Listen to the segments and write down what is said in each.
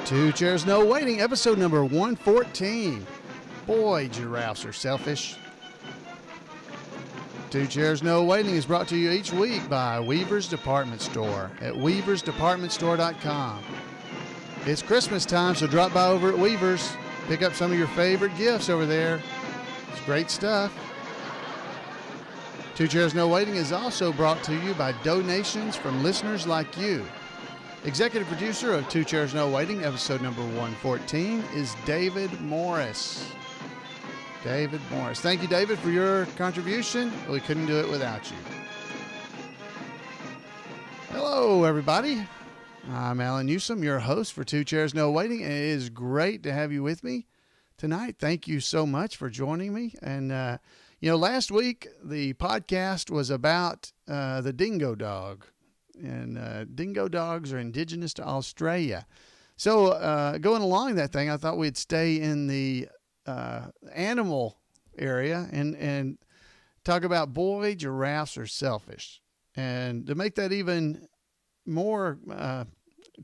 Two Chairs No Waiting, episode number 114. Boy, giraffes are selfish. Two Chairs No Waiting is brought to you each week by Weaver's Department Store at weaversdepartmentstore.com. It's Christmas time, so drop by over at Weaver's. Pick up some of your favorite gifts over there. It's great stuff. Two Chairs No Waiting is also brought to you by donations from listeners like you. Executive producer of Two Chairs No Waiting, episode number 114, is David Morris. David Morris. Thank you, David, for your contribution. We couldn't do it without you. Hello, everybody. I'm Alan Newsom, your host for Two Chairs No Waiting. It is great to have you with me tonight. Thank you so much for joining me. And, last week the podcast was about the dingo dog. And dingo dogs are indigenous to Australia. So going along that thing, I thought we'd stay in the animal area and talk about boy, giraffes are selfish. And to make that even more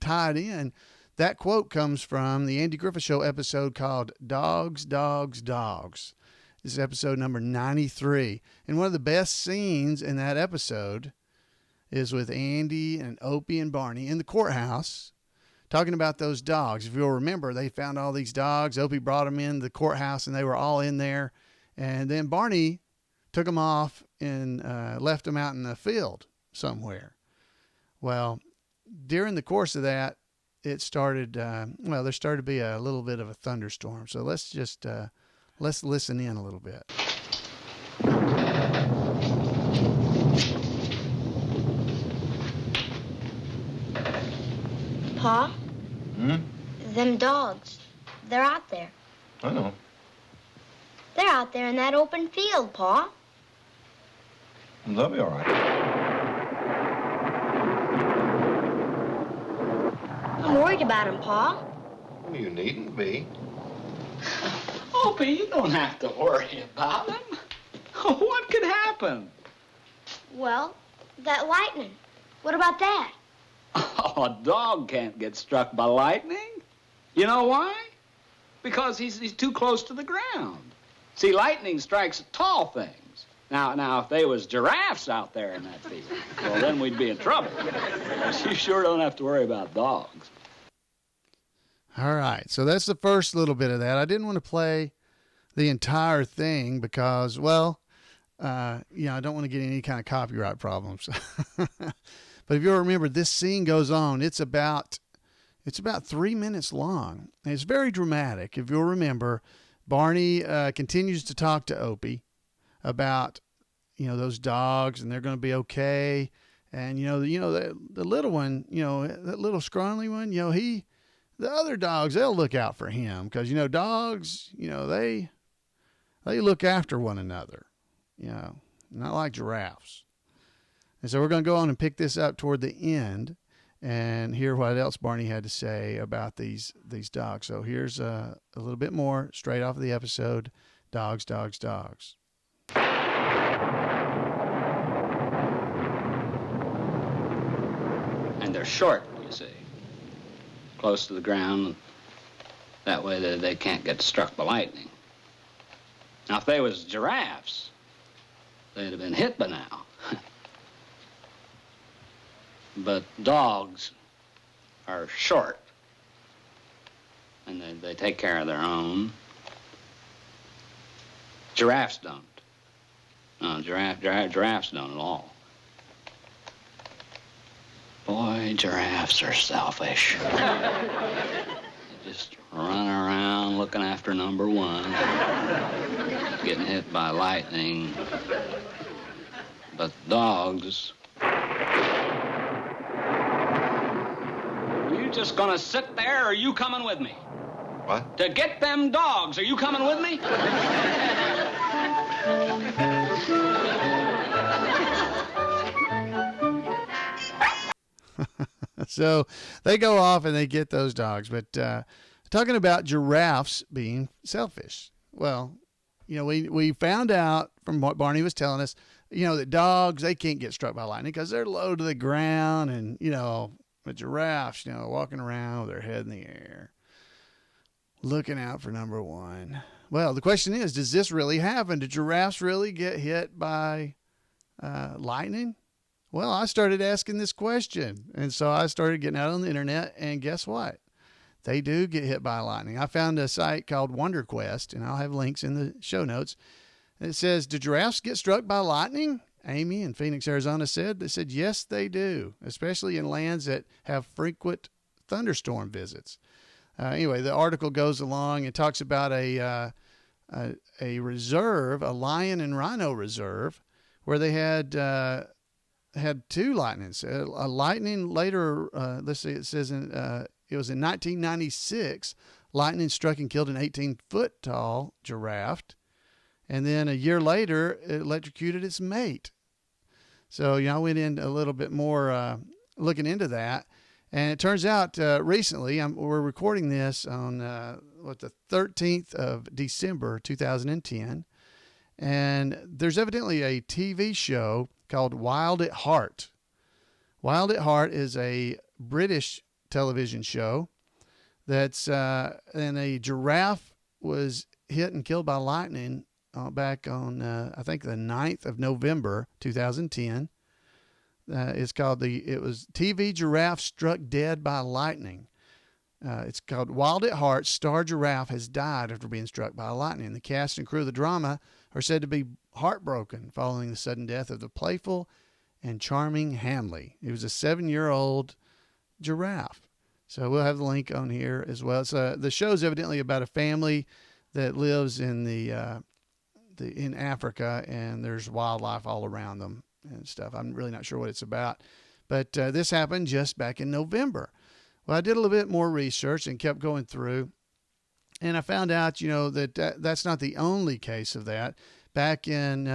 tied in, that quote comes from the Andy Griffith Show episode called Dogs, Dogs, Dogs. This is episode number 93. And one of the best scenes in that episode is with Andy and Opie and Barney in the courthouse talking about those dogs. If you'll remember, they found all these dogs. Opie brought them in the courthouse and they were all in there. And then Barney took them off and left them out in the field somewhere. Well, during the course of that, it started, there started to be a little bit of a thunderstorm. So let's just, let's listen in a little bit. Pa? Them dogs, they're out there. I know. They're out there in that open field, Pa. They'll be all right. I'm worried about them, Pa. Well, you needn't be. Opie, you don't have to worry about them. What could happen? Well, that lightning. What about that? Oh, a dog can't get struck by lightning. You know why? Because he's too close to the ground. See, lightning strikes at tall things. Now, if there was giraffes out there in that field, well, then we'd be in trouble. But you sure don't have to worry about dogs. All right, so that's the first little bit of that. I didn't want to play the entire thing because, I don't want to get any kind of copyright problems. But if you'll remember, this scene goes on. It's about 3 minutes long. And it's very dramatic. If you'll remember, Barney continues to talk to Opie about, those dogs and they're going to be okay. And, the little one, that little scrawny one, the other dogs, they'll look out for him because, dogs, they look after one another, not like giraffes. And so we're going to go on and pick this up toward the end and hear what else Barney had to say about these dogs. So here's a little bit more straight off of the episode, Dogs, Dogs, Dogs. And they're short, you see. Close to the ground. That way they can't get struck by lightning. Now, if they was giraffes, they'd have been hit by now. But dogs are short, and they take care of their own. Giraffes don't. No, giraffes don't at all. Boy, giraffes are selfish. They just run around looking after number one, getting hit by lightning. But dogs... Just gonna sit there, or are you coming with me? What? To get them dogs, are you coming with me? So they go off and they get those dogs. But talking about giraffes being selfish. Well, we found out from what Barney was telling us, that dogs, they can't get struck by lightning because they're low to the ground and, But giraffes, walking around with their head in the air, looking out for number one. Well, the question is, does this really happen? Do giraffes really get hit by lightning? Well, I started asking this question, and so I started getting out on the internet, and guess what? They do get hit by lightning. I found a site called WonderQuest, and I'll have links in the show notes. It says, do giraffes get struck by lightning? Amy in Phoenix, Arizona they said, yes, they do, especially in lands that have frequent thunderstorm visits. Anyway, the article goes along and talks about a reserve, a lion and rhino reserve, where they had two lightnings. A lightning later, let's see, it says it was in 1996, lightning struck and killed an 18-foot tall giraffe. And then a year later, it electrocuted its mate. So, I went in a little bit more looking into that. And it turns out recently, we're recording this on the 13th of December, 2010. And there's evidently a TV show called Wild at Heart. Wild at Heart is a British television show that's, and a giraffe was hit and killed by lightning back on, I think, the 9th of November, 2010. It was TV Giraffe Struck Dead by Lightning. It's called Wild at Heart. Star giraffe has died after being struck by lightning. The cast and crew of the drama are said to be heartbroken following the sudden death of the playful and charming Hanley. He was a 7-year-old giraffe. So we'll have the link on here as well. So the show's evidently about a family that lives in in Africa, and there's wildlife all around them and stuff. I'm really not sure what it's about, but this happened just back in November. Well, I did a little bit more research and kept going through, and I found out, that's not the only case of that. Back in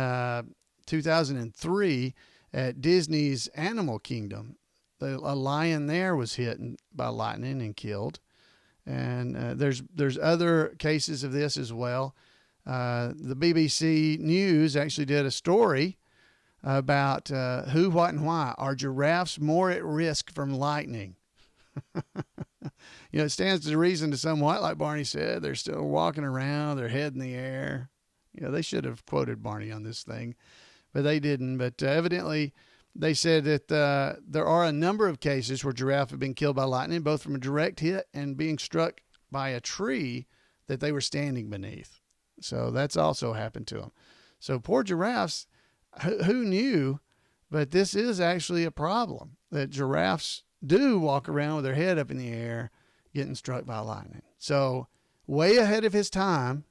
2003 at Disney's Animal Kingdom, a lion there was hit by lightning and killed. And there's other cases of this as well. The BBC News actually did a story about who, what, and why. Are giraffes more at risk from lightning? It stands to reason to somewhat, like Barney said. They're still walking around, their head in the air. They should have quoted Barney on this thing, but they didn't. But evidently, they said that there are a number of cases where giraffes have been killed by lightning, both from a direct hit and being struck by a tree that they were standing beneath. So that's also happened to them. So poor giraffes, who knew? But this is actually a problem, that giraffes do walk around with their head up in the air getting struck by lightning. So way ahead of his time,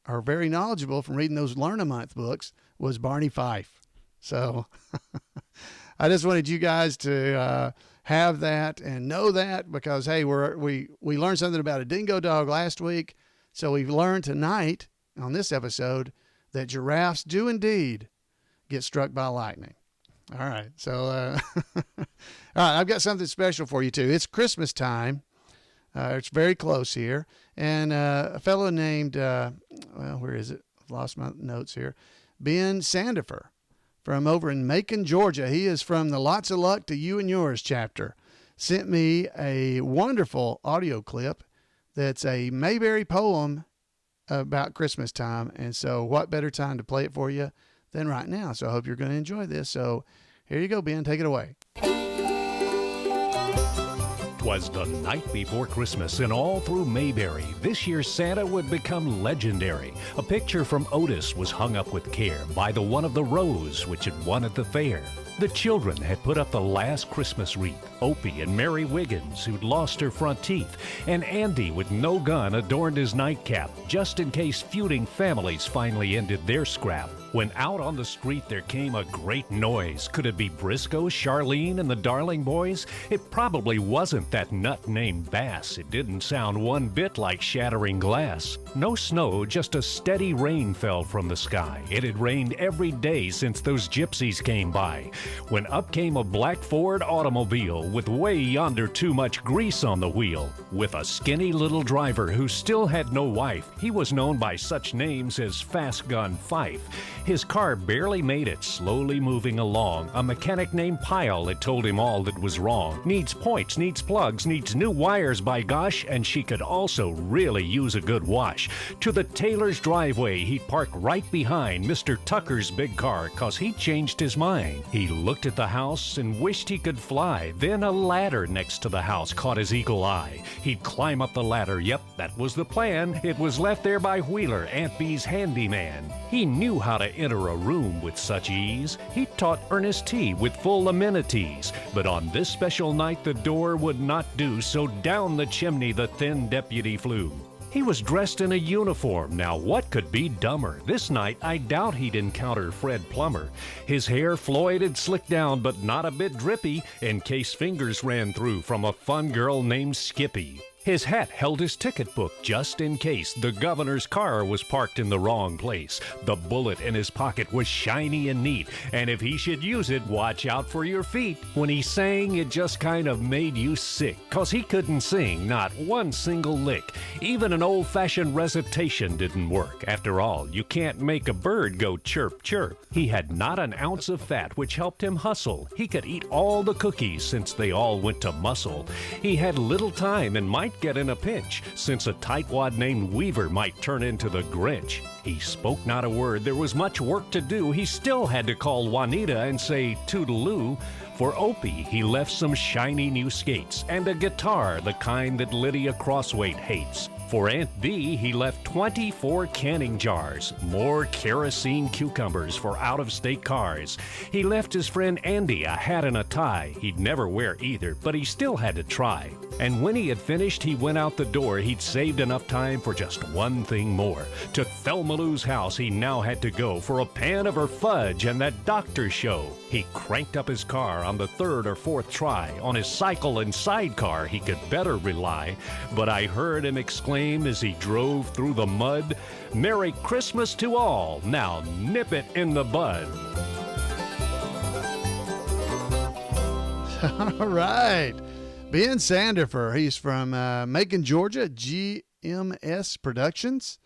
or very knowledgeable from reading those Learn a Month books, was Barney Fife. So I just wanted you guys to have that and know that, because, hey, we learned something about a dingo dog last week. So we've learned tonight on this episode that giraffes do indeed get struck by lightning. All right. So, all right, I've got something special for you, too. It's Christmas time. It's very close here. And a fellow named, where is it? I've lost my notes here. Ben Sandifer from over in Macon, Georgia. He is from the Lots of Luck to You and Yours chapter. Sent me a wonderful audio clip that's a Mayberry poem about Christmas time. And so what better time to play it for you than right now? So I hope you're going to enjoy this. So here you go, Ben. Take it away. 'Twas the night before Christmas, and all through Mayberry, this year's Santa would become legendary. A picture from Otis was hung up with care by the one of the rows which had won at the fair. The children had put up the last Christmas wreath. Opie and Mary Wiggins, who'd lost her front teeth, and Andy with no gun adorned his nightcap, just in case feuding families finally ended their scrap. When out on the street there came a great noise. Could it be Briscoe, Charlene, and the Darling Boys? It probably wasn't that nut named Bass, it didn't sound one bit like shattering glass. No snow, just a steady rain fell from the sky. It had rained every day since those gypsies came by, when up came a black Ford automobile with way yonder too much grease on the wheel, with a skinny little driver who still had no wife. He was known by such names as Fast Gun Fife. His car barely made it, slowly moving along. A mechanic named Pyle had told him all that was wrong. Needs points, needs plugs, needs new wires, by gosh, and she could also really use a good wash. To the tailor's driveway, he'd park right behind Mr. Tucker's big car, 'cause he'd changed his mind. He looked at the house and wished he could fly. Then a ladder next to the house caught his eagle eye. He'd climb up the ladder. Yep, that was the plan. It was left there by Wheeler, Aunt Bee's handyman. He knew how to enter a room with such ease. He taught Ernest tea with full amenities. But on this special night the door would not do, so down the chimney the thin deputy flew. He was dressed in a uniform. Now what could be dumber? This night I doubt he'd encounter Fred Plummer. His hair Floyd had slicked down, but not a bit drippy, in case fingers ran through from a fun girl named Skippy. His hat held his ticket book just in case the governor's car was parked in the wrong place. The bullet in his pocket was shiny and neat, and if he should use it, watch out for your feet. When he sang, it just kind of made you sick, 'cause he couldn't sing, not one single lick. Even an old-fashioned recitation didn't work. After all, you can't make a bird go chirp, chirp. He had not an ounce of fat, which helped him hustle. He could eat all the cookies since they all went to muscle. He had little time and might get in a pinch, since a tightwad named Weaver might turn into the Grinch. He spoke not a word. There was much work to do. He still had to call Juanita and say toodaloo. For Opie, he left some shiny new skates and a guitar, the kind that Lydia Crossweight hates. For Aunt Bee, he left 24 canning jars, more kerosene cucumbers for out-of-state cars. He left his friend Andy a hat and a tie. He'd never wear either, but he still had to try. And when he had finished, he went out the door. He'd saved enough time for just one thing more. To Thelma Lou's house he now had to go for a pan of her fudge and that doctor show. He cranked up his car on the third or fourth try. On his cycle and sidecar he could better rely. But I heard him exclaim as he drove through the mud, "Merry Christmas to all, now nip it in the bud." All right. Ben Sandifer, he's from Macon, Georgia, GMS Productions,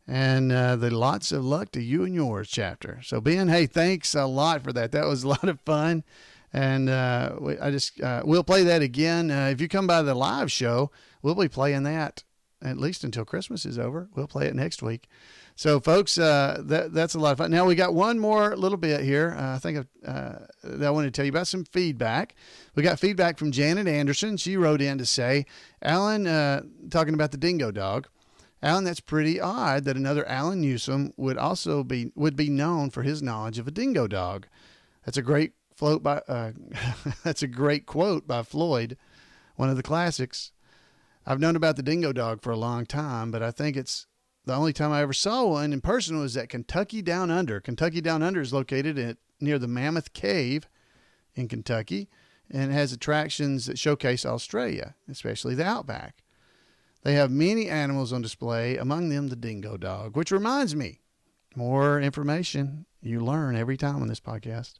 and the Lots of Luck to You and Yours chapter. So, Ben, hey, thanks a lot for that. That was a lot of fun, and we'll play that again. If you come by the live show, we'll be playing that at least until Christmas is over. We'll play it next week. So, folks, that's a lot of fun. Now, we got one more little bit here. I think that I want to tell you about some feedback. We got feedback from Janet Anderson. She wrote in to say, Alan, talking about the dingo dog, Alan, that's pretty odd that another Alan Newsom would be known for his knowledge of a dingo dog. That's a great that's a great quote by Floyd, one of the classics. I've known about the dingo dog for a long time, but I think it's the only time I ever saw one in person was at Kentucky Down Under. Kentucky Down Under is located near the Mammoth Cave in Kentucky and has attractions that showcase Australia, especially the outback. They have many animals on display, among them the dingo dog, which reminds me, more information you learn every time on this podcast.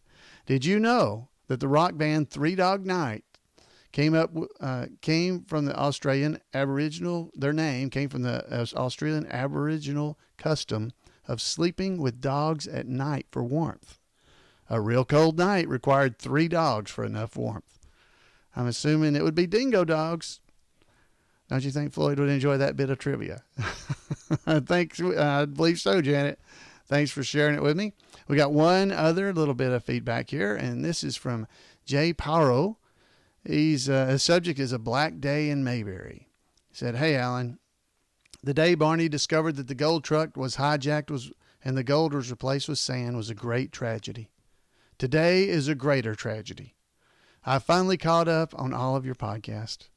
Did you know that the rock band Three Dog Night came from the Australian Aboriginal, their name came from the Australian Aboriginal custom of sleeping with dogs at night for warmth. A real cold night required 3 dogs for enough warmth. I'm assuming it would be dingo dogs. Don't you think Floyd would enjoy that bit of trivia? Thanks. I believe so, Janet. Thanks for sharing it with me. We got one other little bit of feedback here, and this is from Jay Paro. His subject is a black day in Mayberry. He said, "Hey, Alan, the day Barney discovered that the gold truck was hijacked and the gold was replaced with sand was a great tragedy. Today is a greater tragedy. I finally caught up on all of your podcasts.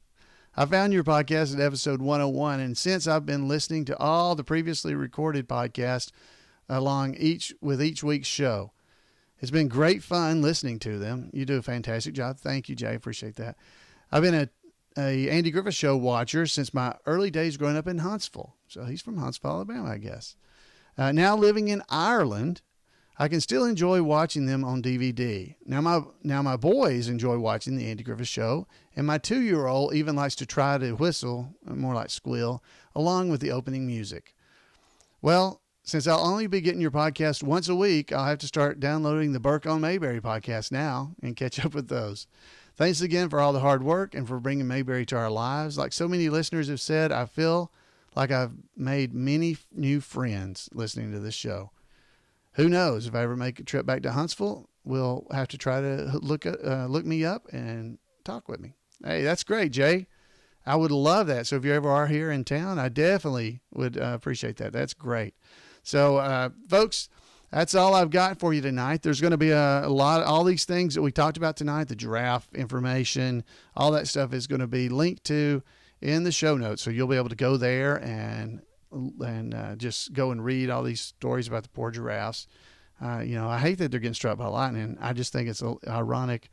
I found your podcast at episode 101, and since I've been listening to all the previously recorded podcasts along with each week's show. It's been great fun listening to them. You do a fantastic job. Thank you, Jay. Appreciate that. I've been a Andy Griffith Show watcher since my early days growing up in Huntsville. So he's from Huntsville, Alabama, I guess. Now living in Ireland, I can still enjoy watching them on DVD. Now my boys enjoy watching the Andy Griffith Show, and my 2-year-old even likes to try to whistle, more like squeal, along with the opening music. Well, since I'll only be getting your podcast once a week, I'll have to start downloading the Burke on Mayberry podcast now and catch up with those. Thanks again for all the hard work and for bringing Mayberry to our lives. Like so many listeners have said, I feel like I've made many new friends listening to this show. Who knows, if I ever make a trip back to Huntsville, we'll have to try to look me up and talk with me. Hey, that's great, Jay. I would love that. So if you ever are here in town, I definitely would appreciate that. That's great. So, folks, that's all I've got for you tonight. There's going to be a lot, all these things that we talked about tonight, the giraffe information, all that stuff is going to be linked to in the show notes. So you'll be able to go there and just go and read all these stories about the poor giraffes. I hate that they're getting struck by lightning. I just think it's ironic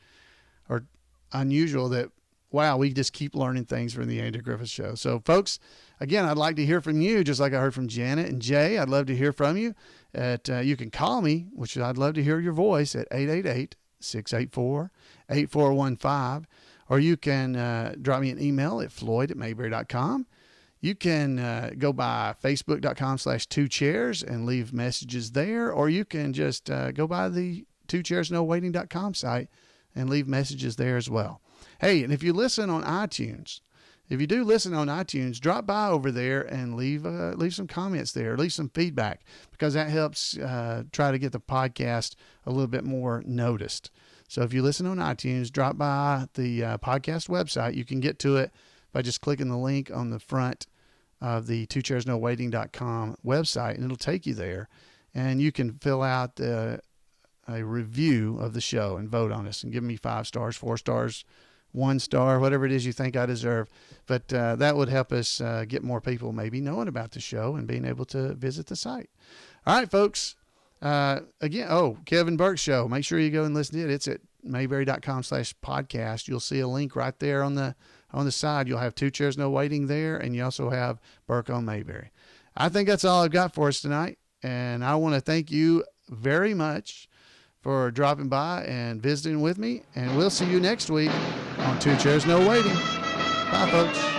or unusual that, wow, we just keep learning things from the Andy Griffith Show. So, folks, again, I'd like to hear from you, just like I heard from Janet and Jay. I'd love to hear from you. You can call me, which I'd love to hear your voice, at 888-684-8415. Or you can drop me an email at floyd@mayberry.com. You can go by facebook.com/2chairs and leave messages there, or you can just go by the 2chairsnowaiting.com site and leave messages there as well. Hey, and if you listen on iTunes, drop by over there and leave some comments there, leave some feedback, because that helps try to get the podcast a little bit more noticed. So if you listen on iTunes, drop by the podcast website. You can get to it by just clicking the link on the front of the 2chairsnowaiting.com website, and it'll take you there. And you can fill out a review of the show and vote on us and give me 5 stars, 4 stars, 1 star, whatever it is you think I deserve. But that would help us get more people maybe knowing about the show and being able to visit the site. All right, folks. Again, Kevin Burke Show. Make sure you go and listen to it. It's at mayberry.com/podcast. You'll see a link right there on the side. You'll have 2 Chairs No Waiting there, and you also have Burke on Mayberry. I think that's all I've got for us tonight, and I want to thank you very much for dropping by and visiting with me, and we'll see you next week on 2 Chairs No Waiting. Bye, folks.